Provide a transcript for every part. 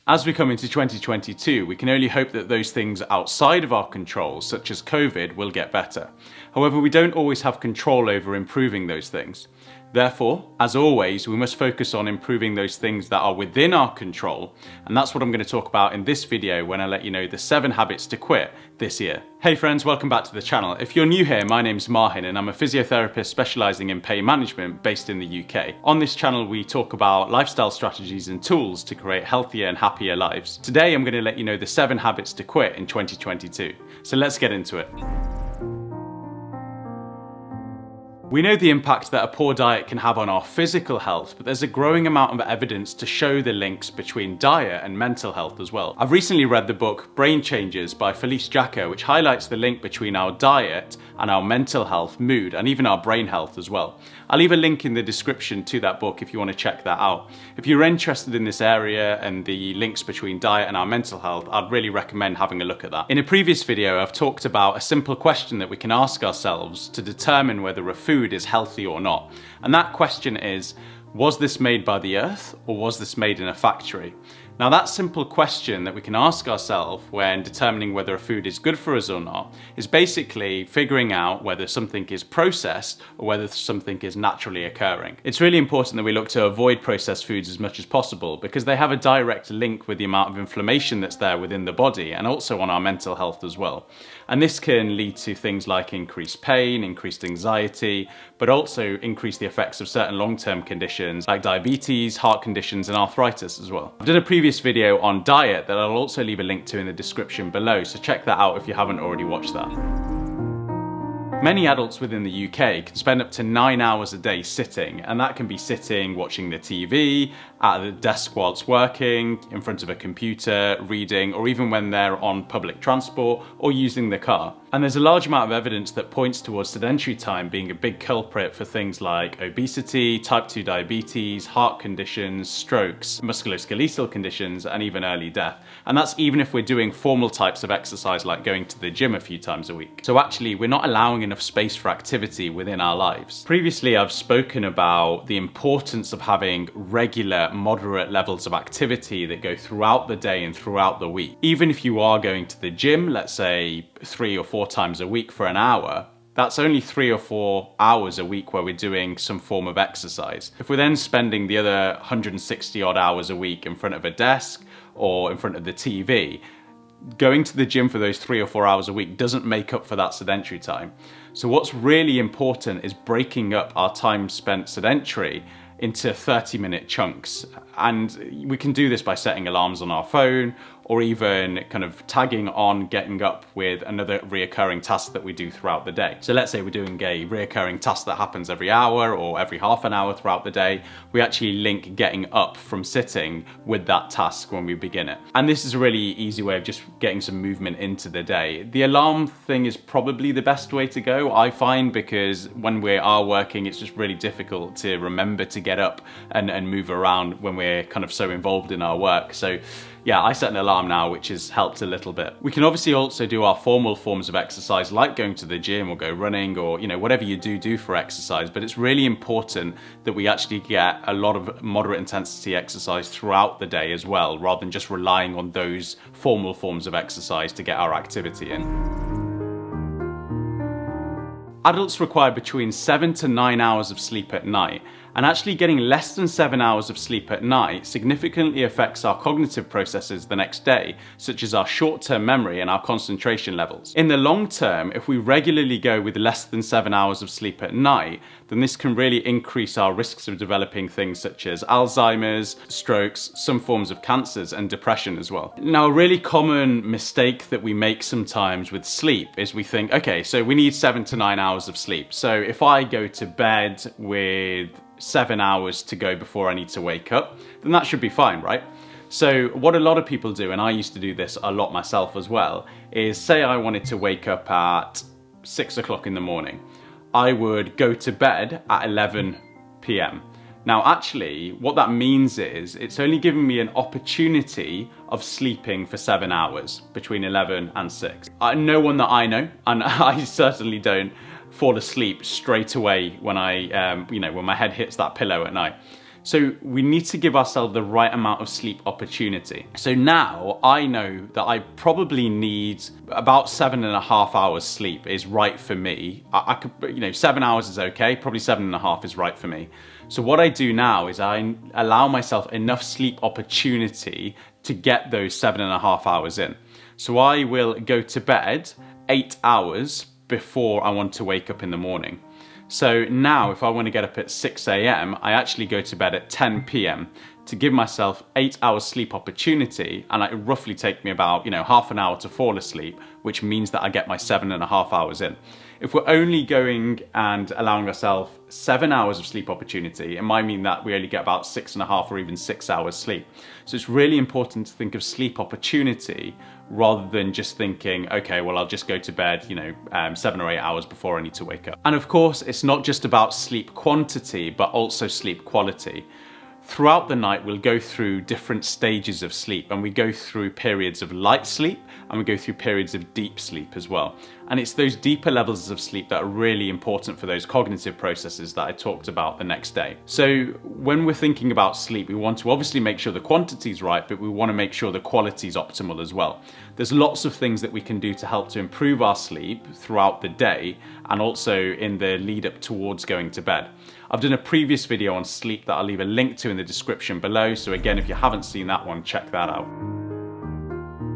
As we come into 2022, we can only hope that those things outside of our control, such as COVID, will get better. However, we don't always have control over improving those things. Therefore, as always, we must focus on improving those things that are within our control, and that's what I'm going to talk about in this video when I let you know the 7 habits to quit this year. Hey friends, welcome back to the channel. If you're new here, my name's Mahin and I'm a physiotherapist specialising in pain management based in the UK. On this channel we talk about lifestyle strategies and tools to create healthier and happier lives. Today I'm going to let you know the 7 habits to quit in 2022. So let's get into it. We know the impact that a poor diet can have on our physical health, but there's a growing amount of evidence to show the links between diet and mental health as well. I've recently read the book Brain Changes by Felice Jacka, which highlights the link between our diet and our mental health, mood, and even our brain health as well. I'll leave a link in the description to that book if you want to check that out. If you're interested in this area and the links between diet and our mental health, I'd really recommend having a look at that. In a previous video, I've talked about a simple question that we can ask ourselves to determine whether a food is healthy or not. And that question is, was this made by the earth or was this made in a factory? Now that simple question that we can ask ourselves when determining whether a food is good for us or not is basically figuring out whether something is processed or whether something is naturally occurring. It's really important that we look to avoid processed foods as much as possible because they have a direct link with the amount of inflammation that's there within the body and also on our mental health as well. And this can lead to things like increased pain, increased anxiety, but also increase the effects of certain long-term conditions like diabetes, heart conditions, and arthritis as well. I've done a previous video on diet that I'll also leave a link to in the description below, so check that out if you haven't already watched that. Many adults within the UK can spend up to 9 hours a day sitting, and that can be sitting watching the TV, at the desk whilst working, in front of a computer, reading, or even when they're on public transport or using the car. And there's a large amount of evidence that points towards sedentary time being a big culprit for things like obesity, type 2 diabetes, heart conditions, strokes, musculoskeletal conditions, and even early death. And that's even if we're doing formal types of exercise like going to the gym a few times a week. So actually, we're not allowing enough space for activity within our lives. Previously, I've spoken about the importance of having regular, moderate levels of activity that go throughout the day and throughout the week. Even if you are going to the gym, let's say 3 or 4 times a week for an hour, that's only 3 or 4 hours a week where we're doing some form of exercise. If we're then spending the other 160 odd hours a week in front of a desk or in front of the TV, going to the gym for those 3 or 4 hours a week doesn't make up for that sedentary time. So what's really important is breaking up our time spent sedentary into 30-minute chunks. And we can do this by setting alarms on our phone or even kind of tagging on getting up with another reoccurring task that we do throughout the day. So let's say we're doing a reoccurring task that happens every hour or every half an hour throughout the day. We actually link getting up from sitting with that task when we begin it. And this is a really easy way of just getting some movement into the day. The alarm thing is probably the best way to go, I find, because when we are working, it's just really difficult to remember to get up and move around when we're kind of so involved in our work. So yeah, I set an alarm now, which has helped a little bit. We can obviously also do our formal forms of exercise like going to the gym or go running or, you know, whatever you do for exercise, but it's really important that we actually get a lot of moderate intensity exercise throughout the day as well, rather than just relying on those formal forms of exercise to get our activity in. Adults require between 7 to 9 hours of sleep at night, and actually getting less than 7 hours of sleep at night significantly affects our cognitive processes the next day, such as our short-term memory and our concentration levels. In the long term, if we regularly go with less than 7 hours of sleep at night, then this can really increase our risks of developing things such as Alzheimer's, strokes, some forms of cancers, and depression as well. Now, a really common mistake that we make sometimes with sleep is we think, okay, so we need 7 to 9 hours of sleep. So if I go to bed with 7 hours to go before I need to wake up, then that should be fine, right? So what a lot of people do, and I used to do this a lot myself as well, is say I wanted to wake up at 6 o'clock in the morning. I would go to bed at 11 p.m. Now actually, what that means is it's only giving me an opportunity of sleeping for 7 hours between 11 and 6. No one that I know, and I certainly don't, fall asleep straight away when when my head hits that pillow at night. So we need to give ourselves the right amount of sleep opportunity. So now I know that I probably need about 7.5 hours sleep is right for me. I could, 7 hours is okay, probably 7.5 is right for me. So what I do now is I allow myself enough sleep opportunity to get those 7.5 hours in. So I will go to bed 8 hours before I want to wake up in the morning. So now if I want to get up at 6 a.m, I actually go to bed at 10 p.m. to give myself 8 hours sleep opportunity, and it roughly take me about, half an hour to fall asleep, which means that I get my 7.5 hours in. If we're only going and allowing ourselves 7 hours of sleep opportunity, it might mean that we only get about 6.5 or even 6 hours sleep. So it's really important to think of sleep opportunity rather than just thinking, okay, well, I'll just go to bed, 7 or 8 hours before I need to wake up. And of course, it's not just about sleep quantity, but also sleep quality. Throughout the night, we'll go through different stages of sleep, and we go through periods of light sleep and we go through periods of deep sleep as well. And it's those deeper levels of sleep that are really important for those cognitive processes that I talked about the next day. So when we're thinking about sleep, we want to obviously make sure the quantity is right, but we want to make sure the quality is optimal as well. There's lots of things that we can do to help to improve our sleep throughout the day and also in the lead up towards going to bed. I've done a previous video on sleep that I'll leave a link to in the description below. So again, if you haven't seen that one, check that out.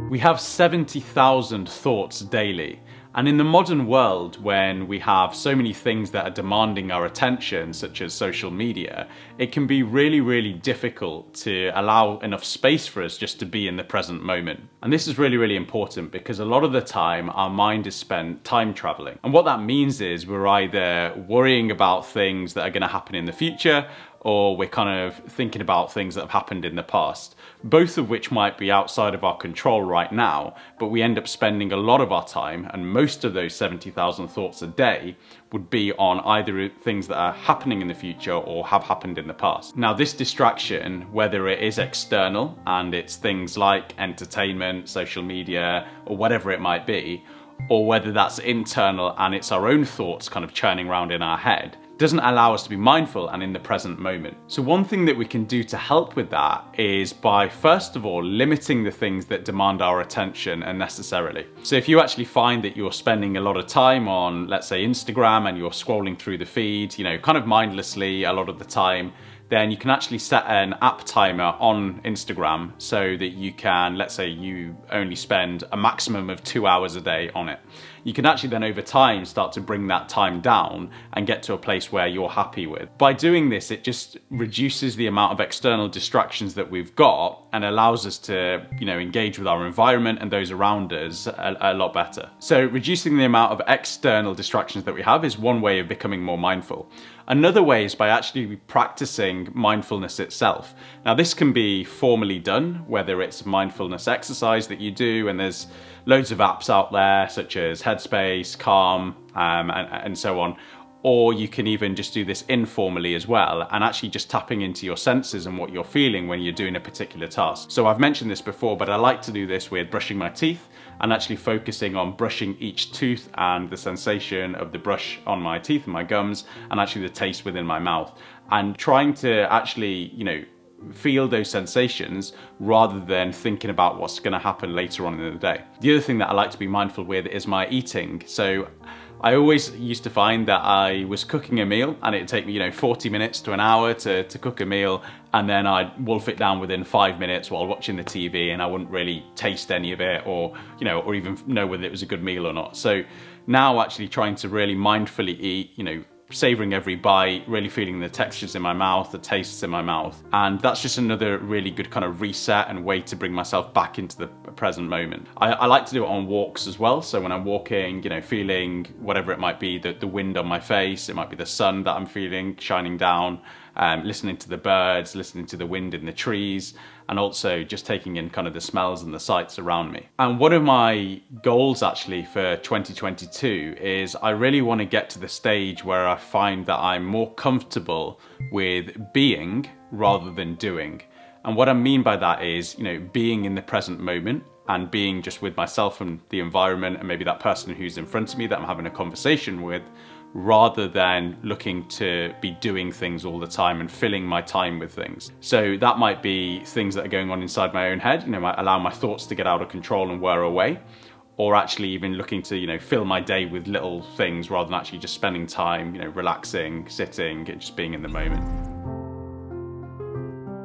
We have 70,000 thoughts daily. And in the modern world, when we have so many things that are demanding our attention, such as social media, it can be really, really difficult to allow enough space for us just to be in the present moment. And this is really, really important because a lot of the time our mind is spent time traveling. And what that means is we're either worrying about things that are going to happen in the future, or we're kind of thinking about things that have happened in the past, both of which might be outside of our control right now, but we end up spending a lot of our time, and most of those 70,000 thoughts a day would be on either things that are happening in the future or have happened in the past. Now, this distraction, whether it is external and it's things like entertainment, social media, or whatever it might be, or whether that's internal and it's our own thoughts kind of churning around in our head, doesn't allow us to be mindful and in the present moment. So one thing that we can do to help with that is by, first of all, limiting the things that demand our attention unnecessarily. So if you actually find that you're spending a lot of time on, let's say, Instagram, and you're scrolling through the feed, kind of mindlessly a lot of the time, then you can actually set an app timer on Instagram so that you can, let's say you only spend a maximum of 2 hours a day on it. You can actually then over time start to bring that time down and get to a place where you're happy with. By doing this, it just reduces the amount of external distractions that we've got and allows us to, engage with our environment and those around us a lot better. So reducing the amount of external distractions that we have is one way of becoming more mindful. Another way is by actually practicing mindfulness itself. Now, this can be formally done, whether it's a mindfulness exercise that you do, and there's loads of apps out there such as Headspace, Calm, and so on. Or you can even just do this informally as well, and actually just tapping into your senses and what you're feeling when you're doing a particular task. So I've mentioned this before, but I like to do this with brushing my teeth and actually focusing on brushing each tooth and the sensation of the brush on my teeth and my gums, and actually the taste within my mouth, and trying to actually, feel those sensations rather than thinking about what's going to happen later on in the day. The other thing that I like to be mindful with is my eating. So I always used to find that I was cooking a meal and it'd take me, 40 minutes to an hour to cook a meal, and then I'd wolf it down within 5 minutes while watching the TV, and I wouldn't really taste any of it or even know whether it was a good meal or not. So now actually trying to really mindfully eat, savoring every bite, really feeling the textures in my mouth, the tastes in my mouth. And that's just another really good kind of reset and way to bring myself back into the present moment. I like to do it on walks as well. So when I'm walking, feeling whatever it might be, the wind on my face, it might be the sun that I'm feeling shining down, listening to the birds, listening to the wind in the trees, and also just taking in kind of the smells and the sights around me. And one of my goals actually for 2022 is I really want to get to the stage where I find that I'm more comfortable with being rather than doing. And what I mean by that is, being in the present moment and being just with myself and the environment and maybe that person who's in front of me that I'm having a conversation with, rather than looking to be doing things all the time and filling my time with things. So that might be things that are going on inside my own head, might allow my thoughts to get out of control and wear away, or actually even looking to, fill my day with little things rather than actually just spending time, relaxing, sitting, and just being in the moment.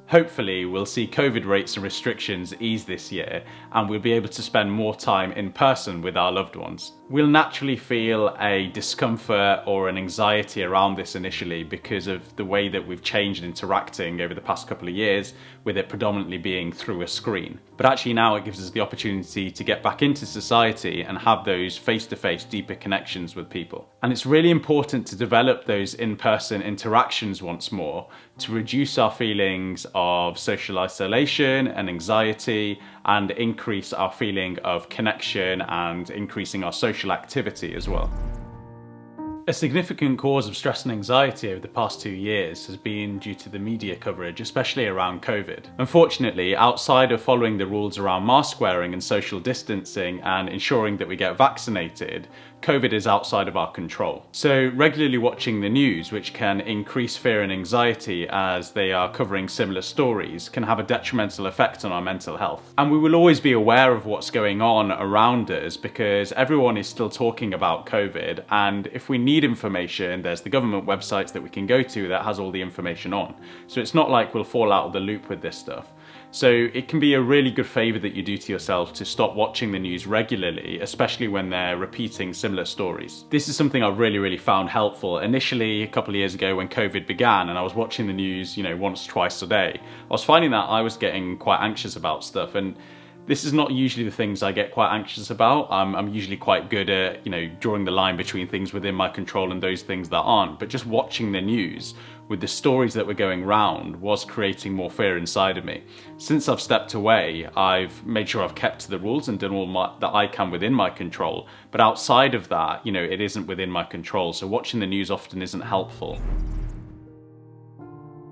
Hopefully, we'll see COVID rates and restrictions ease this year, and we'll be able to spend more time in person with our loved ones. We'll naturally feel a discomfort or an anxiety around this initially because of the way that we've changed interacting over the past couple of years, with it predominantly being through a screen. But actually now it gives us the opportunity to get back into society and have those face-to-face deeper connections with people. And it's really important to develop those in-person interactions once more to reduce our feelings of social isolation and anxiety, and increase our feeling of connection and increasing our social activity as well. A significant cause of stress and anxiety over the past 2 years has been due to the media coverage, especially around COVID. Unfortunately, outside of following the rules around mask wearing and social distancing and ensuring that we get vaccinated, COVID is outside of our control. So regularly watching the news, which can increase fear and anxiety as they are covering similar stories, can have a detrimental effect on our mental health. And we will always be aware of what's going on around us because everyone is still talking about COVID, and if we need information, there's the government websites that we can go to that has all the information on. So it's not like we'll fall out of the loop with this stuff. So it can be a really good favour that you do to yourself to stop watching the news regularly, especially when they're repeating similar stories. This is something I've really found helpful. Initially, a couple of years ago when COVID began and I was watching the news, once, twice a day, I was finding that I was getting quite anxious about stuff, and this is not usually the things I get quite anxious about. I'm usually quite good at, drawing the line between things within my control and those things that aren't. But just watching the news with the stories that were going round was creating more fear inside of me. Since I've stepped away, I've made sure I've kept to the rules and done all that I can within my control. But outside of that, it isn't within my control. So watching the news often isn't helpful.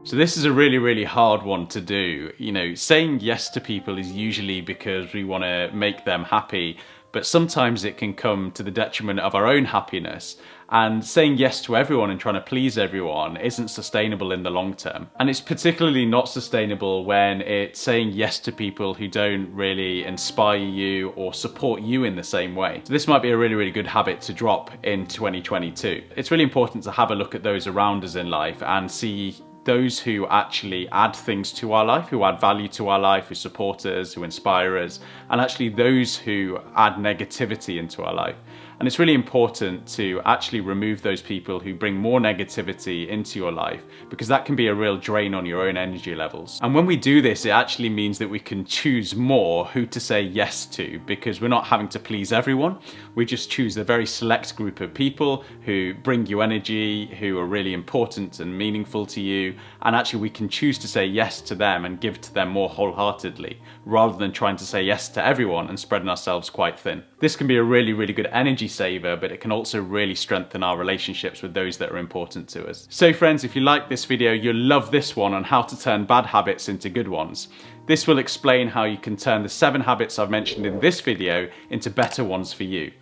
So this is a really hard one to do. Saying yes to people is usually because we want to make them happy, but sometimes it can come to the detriment of our own happiness. And saying yes to everyone and trying to please everyone isn't sustainable in the long term. And it's particularly not sustainable when it's saying yes to people who don't really inspire you or support you in the same way. So this might be a really good habit to drop in 2022. It's really important to have a look at those around us in life and see those who actually add things to our life, who add value to our life, who support us, who inspire us, and actually those who add negativity into our life. And it's really important to actually remove those people who bring more negativity into your life, because that can be a real drain on your own energy levels. And when we do this, it actually means that we can choose more who to say yes to, because we're not having to please everyone. We just choose a very select group of people who bring you energy, who are really important and meaningful to you, and actually we can choose to say yes to them and give to them more wholeheartedly, rather than trying to say yes to everyone and spreading ourselves quite thin. This can be a really good energy saver, but it can also really strengthen our relationships with those that are important to us. So friends, if you like this video, you'll love this one on how to turn bad habits into good ones. This will explain how you can turn the 7 habits I've mentioned in this video into better ones for you.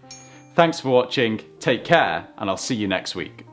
Thanks for watching, take care, and I'll see you next week.